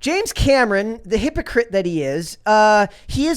James Cameron, the hypocrite that he is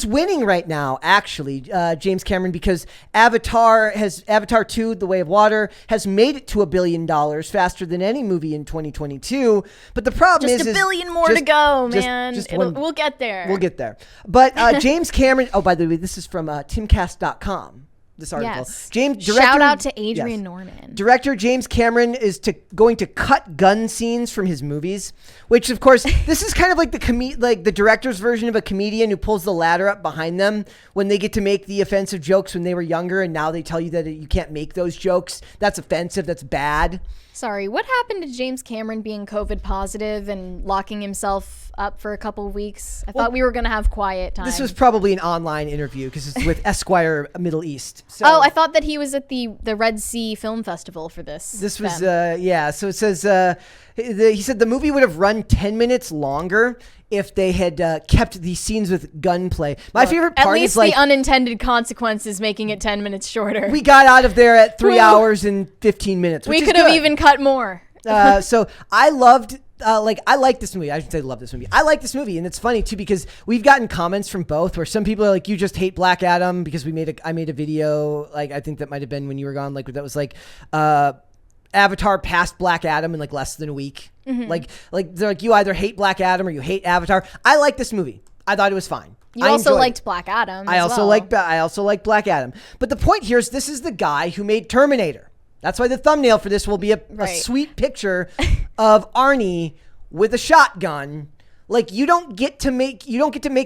winning right now, actually, James Cameron, because Avatar 2, The Way of Water, has made it to $1 billion faster than any movie in 2022. But the problem is... Just a billion more to go, man. We'll get there. We'll get there. But James Cameron... Oh, by the way, this is from timcast.com. This article. Yes. Shout out to Adrian Norman. Director James Cameron is going to cut gun scenes from his movies, which of course this is kind of like the director's version of a comedian who pulls the ladder up behind them when they get to make the offensive jokes when they were younger, and now they tell you that you can't make those jokes. That's offensive. That's bad. Sorry, what happened to James Cameron being COVID positive and locking himself up for a couple of weeks? I thought we were going to have quiet time. This was probably an online interview because it's with Esquire Middle East. So, I thought that he was at the Red Sea Film Festival for this. This was, so it says, he said the movie would have run 10 minutes longer if they had kept these scenes with gunplay. My favorite part is the unintended consequences making it 10 minutes shorter. We got out of there at 3 hours and 15 minutes. We could have even cut more. So I loved... I like this movie. I should say love this movie. I like this movie, and it's funny too because we've gotten comments from both where some people are like, "You just hate Black Adam," because I made a video, like I think that might have been when you were gone, like that was like Avatar passed Black Adam in like less than a week. Mm-hmm. Like they're like, you either hate Black Adam or you hate Avatar. I like this movie. I thought it was fine. You also liked Black Adam. I also like Black Adam. But the point here is this is the guy who made Terminator. That's why the thumbnail for this will be a sweet picture of Arnie with a shotgun. Like you don't get to make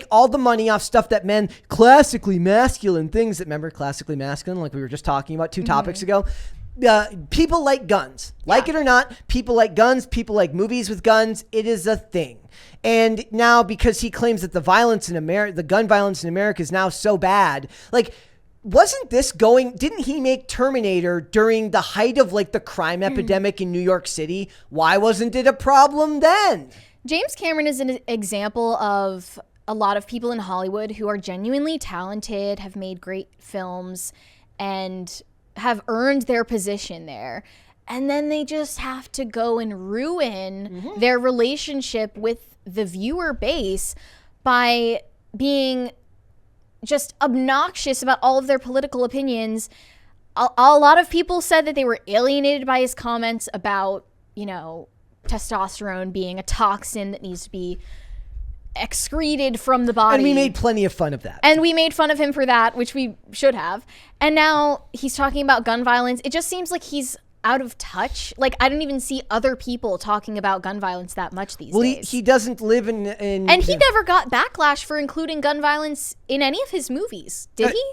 all the money off stuff that men, classically masculine things that, remember, classically masculine, like we were just talking about 2 topics ago. People like guns. Like it or not, people like guns, people like movies with guns. It is a thing. And now because he claims that the gun violence in America is now so bad, like, didn't he make Terminator during the height of like the crime epidemic in New York City? Why wasn't it a problem then? James Cameron is an example of a lot of people in Hollywood who are genuinely talented, have made great films, and have earned their position there. And then they just have to go and ruin their relationship with the viewer base by being just obnoxious about all of their political opinions. A lot of people said that they were alienated by his comments about, testosterone being a toxin that needs to be excreted from the body. And we made plenty of fun of that. And we made fun of him for that, which we should have. And now he's talking about gun violence. It just seems like he's out of touch. Like, I don't even see other people talking about gun violence that much these days. Well, he doesn't live in... And he never got backlash for including gun violence in any of his movies, did he?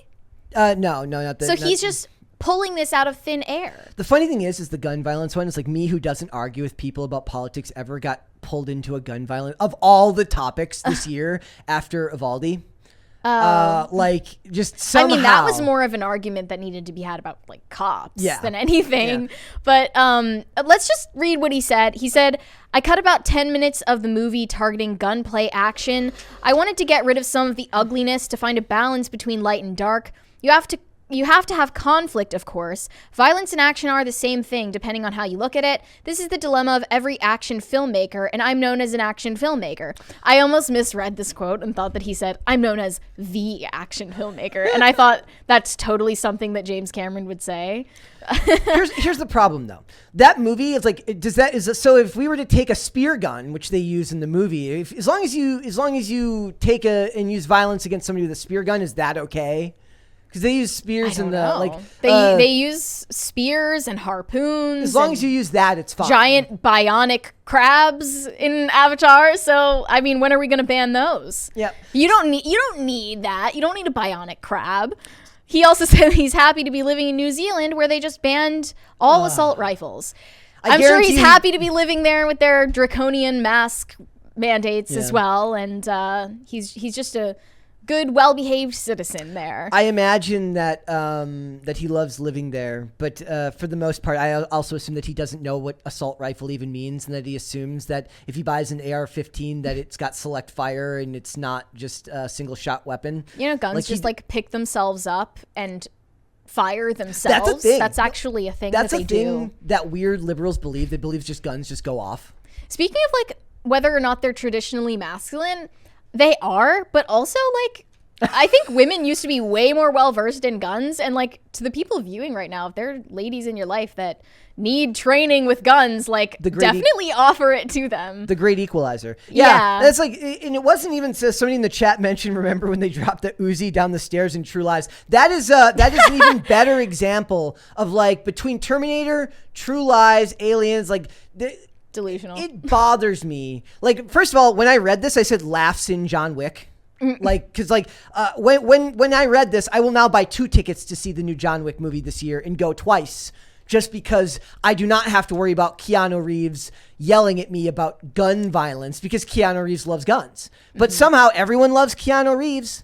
No, not that. So he's just pulling this out of thin air. The funny thing is the gun violence one is like me, who doesn't argue with people about politics, ever got pulled into a gun violence of all the topics this year after Uvalde. Just somehow. I mean, that was more of an argument that needed to be had about like cops than anything. Yeah. But let's just read what he said. He said, "I cut about 10 minutes of the movie targeting gunplay action. I wanted to get rid of some of the ugliness to find a balance between light and dark. You have to have conflict, of course. Violence and action are the same thing, depending on how you look at it. This is the dilemma of every action filmmaker, and I'm known as an action filmmaker." I almost misread this quote and thought that he said, "I'm known as the action filmmaker." And I thought that's totally something that James Cameron would say. Here's the problem, though. That movie is like, so if we were to take a spear gun, which they use in the movie, as long as you take and use violence against somebody with a spear gun, is that okay? Because they use spears in the they use spears and harpoons. As long as you use that, it's fine. Giant bionic crabs in Avatar. So I mean, when are we going to ban those? Yeah. You don't need that. You don't need a bionic crab. He also said he's happy to be living in New Zealand, where they just banned all assault rifles. I'm sure he's happy to be living there with their draconian mask mandates as well, and he's just a good, well-behaved citizen there. I imagine that that he loves living there, but for the most part, I also assume that he doesn't know what assault rifle even means, and that he assumes that if he buys an AR-15, that it's got select fire and it's not just a single-shot weapon. Guns pick themselves up and fire themselves. That's a thing. That's actually a thing that they do. That weird liberals believe. They believe just guns just go off. Speaking of whether or not they're traditionally masculine, they are, but also like I think women used to be way more well-versed in guns, and like to the people viewing right now, if there are ladies in your life that need training with guns, like definitely offer it to them. The great equalizer. Yeah. That's like, and it wasn't even, somebody in the chat mentioned, remember when they dropped the Uzi down the stairs in True Lies? That is an even better example of like between Terminator, True Lies, Aliens, like delusional. It bothers me. Like, first of all, when I read this, I said laughs in John Wick. Like, because like when I read this, I will now buy 2 tickets to see the new John Wick movie this year and go twice, just because I do not have to worry about Keanu Reeves yelling at me about gun violence, because Keanu Reeves loves guns. But somehow everyone loves Keanu Reeves.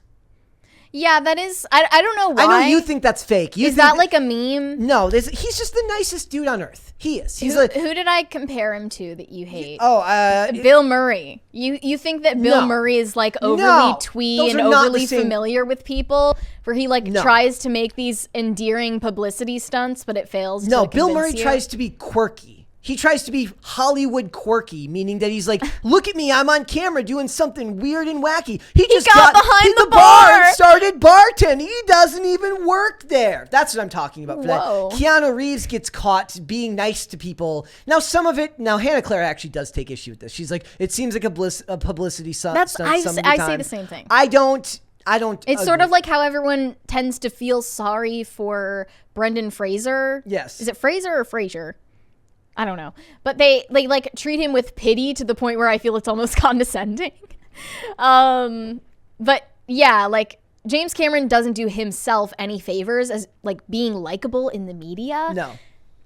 Yeah, that is, I don't know why. I know you think that's fake. Is that like a meme? No, he's just the nicest dude on earth. He is. He's who did I compare him to that you hate? Bill Murray. You think that Bill Murray is like overly twee and overly familiar with people, where he like tries to make these endearing publicity stunts, but it fails? No, Bill Murray tries to be quirky. He tries to be Hollywood quirky, meaning that he's like, look at me, I'm on camera doing something weird and wacky. He just got behind the bar and started bartending. He doesn't even work there. That's what I'm talking about for that. Keanu Reeves gets caught being nice to people. Now, some of it, Hannah Claire actually does take issue with this. She's like, it seems like a publicity stunt. I say the same thing. I don't. It's sort of like how everyone tends to feel sorry for Brendan Fraser. Yes. Is it Fraser or Frasier? I don't know. But they like treat him with pity to the point where I feel it's almost condescending. But yeah, like James Cameron doesn't do himself any favors as like being likable in the media. No.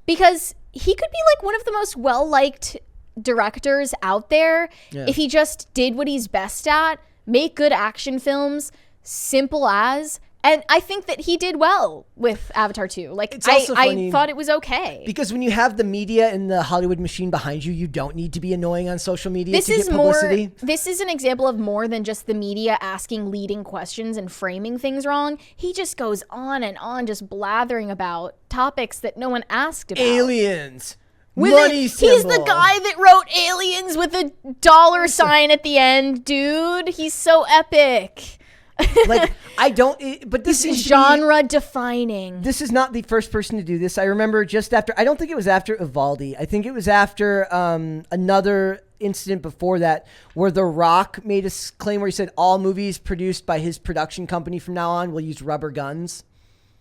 Because he could be like one of the most well-liked directors out there if he just did what he's best at, make good action films, simple as. And I think that he did well with Avatar 2. Like, I thought it was okay. Because when you have the media and the Hollywood machine behind you, you don't need to be annoying on social media to get publicity. This is an example of more than just the media asking leading questions and framing things wrong. He just goes on and on just blathering about topics that no one asked about. Aliens. Money symbol. He's the guy that wrote Aliens with a dollar sign at the end, dude. He's so epic. Like, but this is genre defining. This is not the first person to do this. I remember just after, I don't think it was after Uvalde. I think it was after another incident before that, where The Rock made a claim where he said all movies produced by his production company from now on will use rubber guns.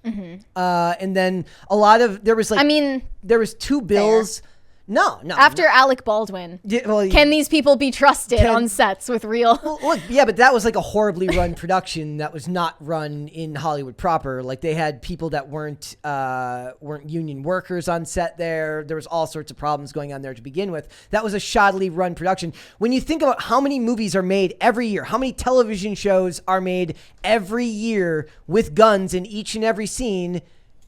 Mm-hmm. And then there was 2 bills. Fair. No. After Alec Baldwin, can these people be trusted on sets with real? Well, look, yeah, but that was like a horribly run production that was not run in Hollywood proper. Like they had people that weren't union workers on set there. There was all sorts of problems going on there to begin with. That was a shoddily run production. When you think about how many movies are made every year, how many television shows are made every year with guns in each and every scene,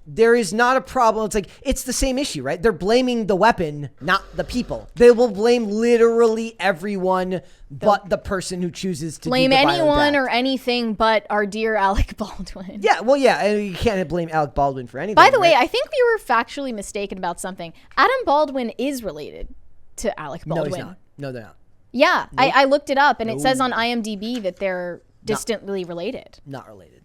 there is not a problem. It's like, it's the same issue, right? They're blaming the weapon, not the people. They will blame literally everyone but the person who chooses to blame do the anyone or anything but our dear Alec Baldwin. Yeah, well, yeah, and you can't blame Alec Baldwin for anything. By the way, I think we were factually mistaken about something. Adam Baldwin is related to Alec Baldwin. No, he's not. No, they're not. Yeah, nope. I looked it up, and it says on IMDb that they're distantly related. Not related.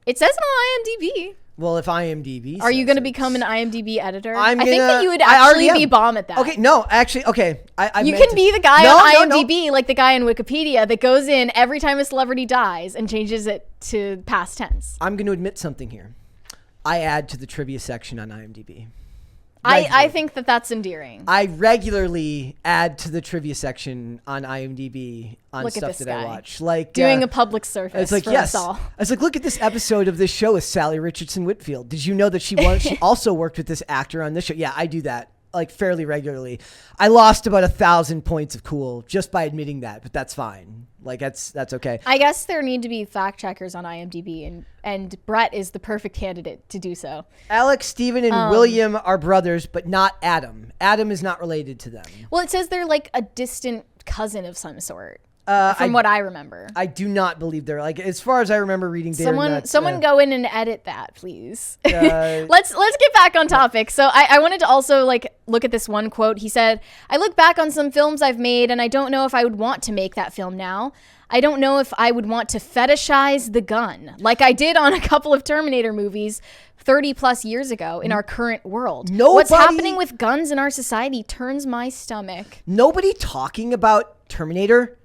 It says it on IMDb. Well, if IMDb are you going to become an IMDb editor? I think that you would actually be bomb at that. Okay, no, actually, okay. You can be the guy on IMDb, like the guy in Wikipedia that goes in every time a celebrity dies and changes it to past tense. I'm going to admit something here. I add to the trivia section on IMDb. I think that that's endearing. I regularly add to the trivia section on IMDb on stuff that I watch. Like doing a public service. It's like, for us all. I was like, look at this episode of this show with Sally Richardson Whitfield. Did you know that she also worked with this actor on this show? Yeah, I do that like fairly regularly. I lost about 1,000 points of cool just by admitting that, but that's fine. Like that's okay. I guess there need to be fact checkers on IMDb, and Brett is the perfect candidate to do so. Alex, Stephen, and William are brothers, but not Adam. Adam is not related to them. Well, it says they're like a distant cousin of some sort. From what I remember. I do not believe they're like, as far as I remember reading. Someone go in and edit that, please. Let's get back on topic. So I wanted to also like look at this one quote. He said, "I look back on some films I've made and I don't know if I would want to make that film now. I don't know if I would want to fetishize the gun like I did on a couple of Terminator movies 30 plus years ago in our current world. What's happening with guns in our society turns my stomach." Nobody talking about Terminator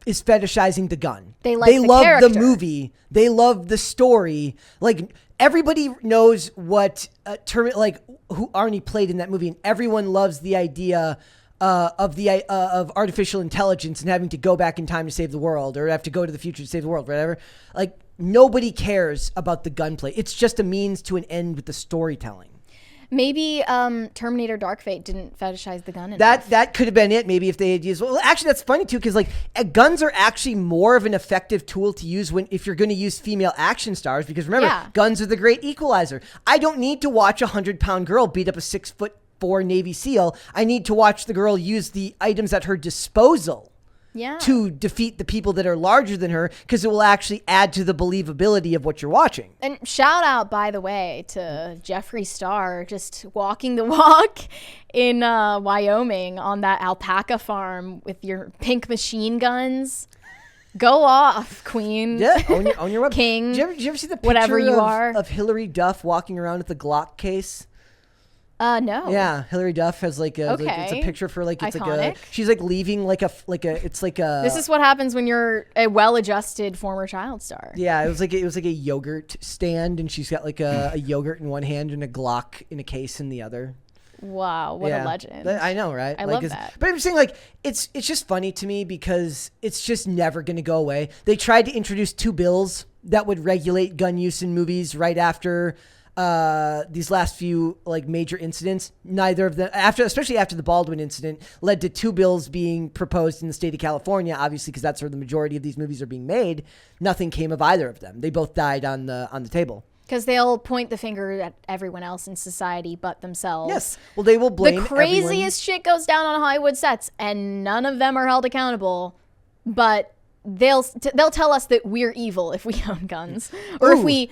is fetishizing the gun. They love the movie. They love the story. Like, everybody knows what who Arnie played in that movie, and everyone loves the idea of artificial intelligence and having to go back in time to save the world, or have to go to the future to save the world, whatever. Like, nobody cares about the gunplay. It's just a means to an end with the storytelling. Maybe Terminator Dark Fate didn't fetishize the gun enough. That could have been it. Maybe if they had used... Well, actually, that's funny, too, because like guns are actually more of an effective tool to use if you're going to use female action stars, because remember, guns are the great equalizer. I don't need to watch a 100-pound girl beat up a 6'4" Navy SEAL. I need to watch the girl use the items at her disposal to defeat the people that are larger than her, because it will actually add to the believability of what you're watching. And shout out, by the way, to Jeffree Star just walking the walk in Wyoming on that alpaca farm with your pink machine guns. Go off, queen. Yeah, own your web. King. Did you ever see the picture whatever you are of Hillary Duff walking around with the Glock case? No. Yeah, Hillary Duff has it's a picture for it's iconic. like she's like leaving it's like a. This is what happens when you're a well-adjusted former child star. Yeah, it was like a yogurt stand, and she's got like a yogurt in one hand and a Glock in a case in the other. Wow, what a legend. I know, right? I love that. But I'm saying, like, it's just funny to me because it's just never going to go away. They tried to introduce 2 bills that would regulate gun use in movies right after these last few like major incidents. Neither of them, especially after the Baldwin incident, led to 2 bills being proposed in the state of California, obviously, because that's where the majority of these movies are being made. Nothing came of either of them. They both died on the table. Because they'll point the finger at everyone else in society but themselves. Yes. Well, they will blame the craziest shit goes down on Hollywood sets, and none of them are held accountable. But they'll tell us that we're evil if we own guns, or if we,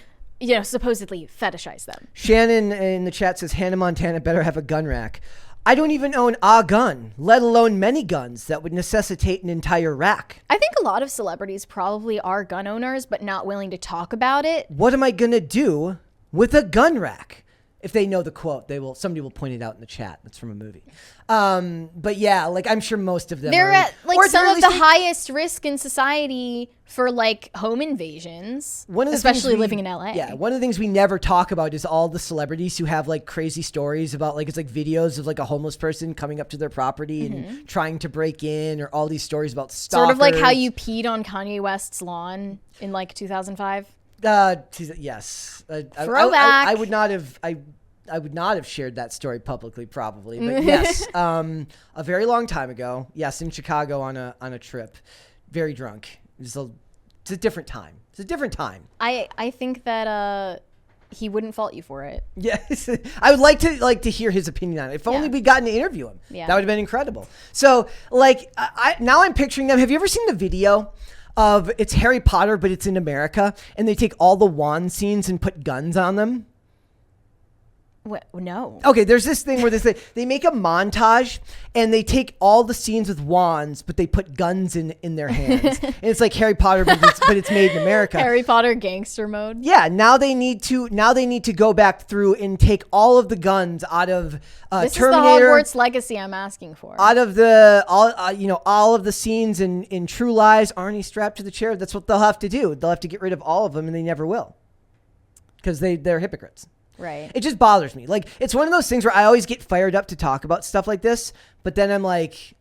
supposedly fetishize them. Shannon in the chat says Hannah Montana better have a gun rack. I don't even own a gun, let alone many guns that would necessitate an entire rack. I think a lot of celebrities probably are gun owners, but not willing to talk about it. What am I going to do with a gun rack? If they know the quote, somebody will point it out in the chat. That's from a movie. But yeah, like I'm sure most of them they're at like some of the highest risk in society for like home invasions, especially living in LA. Yeah, one of the things we never talk about is all the celebrities who have like crazy stories about like it's like videos of like a homeless person coming up to their property and trying to break in, or all these stories about stalkers. Sort of like how you peed on Kanye West's lawn in like 2005. Yes. Throwback. I would not have shared that story publicly, probably, but yes, a very long time ago. Yes, in Chicago on a trip, very drunk. It's a different time. It's a different time. I think that he wouldn't fault you for it. Yes, I would like to hear his opinion on it. If only we'd gotten to interview him, that would have been incredible. So like, now I'm picturing them. Have you ever seen the video of it's Harry Potter, but it's in America, and they take all the wand scenes and put guns on them? What? No. Okay, there's this thing where they make a montage and they take all the scenes with wands, but they put guns in their hands. And it's like Harry Potter, but it's made in America. Harry Potter gangster mode. Yeah, now they need to go back through and take all of the guns out of this Terminator. This is the Hogwarts legacy I'm asking for. Out of all of the scenes in True Lies, Arnie strapped to the chair. That's what they'll have to do. They'll have to get rid of all of them, and they never will, because they're hypocrites. Right. It just bothers me. Like, it's one of those things where I always get fired up to talk about stuff like this, but then I'm like,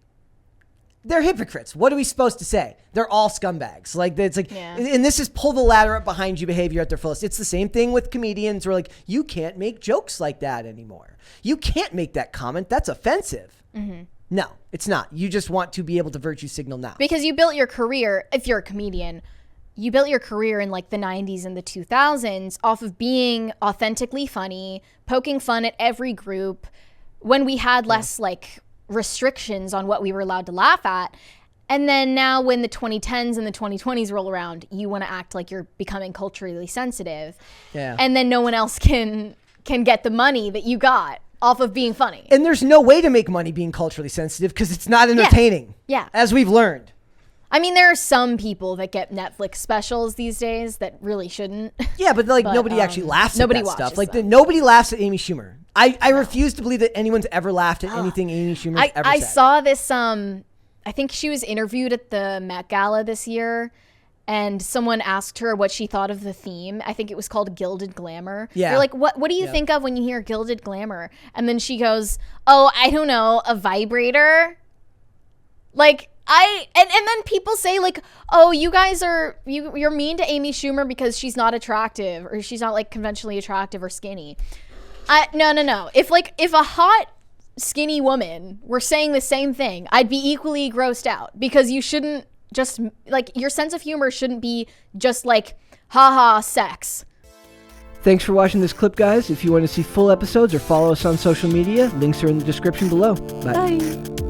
they're hypocrites. What are we supposed to say? They're all scumbags. Like, it's like, and this is pull the ladder up behind you behavior at their fullest. It's the same thing with comedians who are like, you can't make jokes like that anymore. You can't make that comment. That's offensive. Mm-hmm. No, it's not. You just want to be able to virtue signal now. Because you built your career, if you're a comedian, you built your career in like the 90s and the 2000s off of being authentically funny, poking fun at every group when we had less like restrictions on what we were allowed to laugh at. And then now when the 2010s and the 2020s roll around, you want to act like you're becoming culturally sensitive. Yeah. And then no one else can get the money that you got off of being funny. And there's no way to make money being culturally sensitive because it's not entertaining. Yeah. As we've learned. I mean, there are some people that get Netflix specials these days that really shouldn't. Yeah, but nobody actually laughs at that stuff. Like them. Nobody laughs at Amy Schumer. I refuse to believe that anyone's ever laughed at anything Amy Schumer's ever said. I saw this, I think she was interviewed at the Met Gala this year, and someone asked her what she thought of the theme. I think it was called Gilded Glamour. Yeah. They're like, what do you think of when you hear Gilded Glamour? And then she goes, oh, I don't know, a vibrator? Like, and then people say like, oh, you guys you're mean to Amy Schumer because she's not attractive, or she's not like conventionally attractive or skinny. No. If a hot skinny woman were saying the same thing, I'd be equally grossed out, because you shouldn't just like, your sense of humor shouldn't be just like, haha, sex. Thanks for watching this clip, guys. If you want to see full episodes or follow us on social media, links are in the description below. Bye.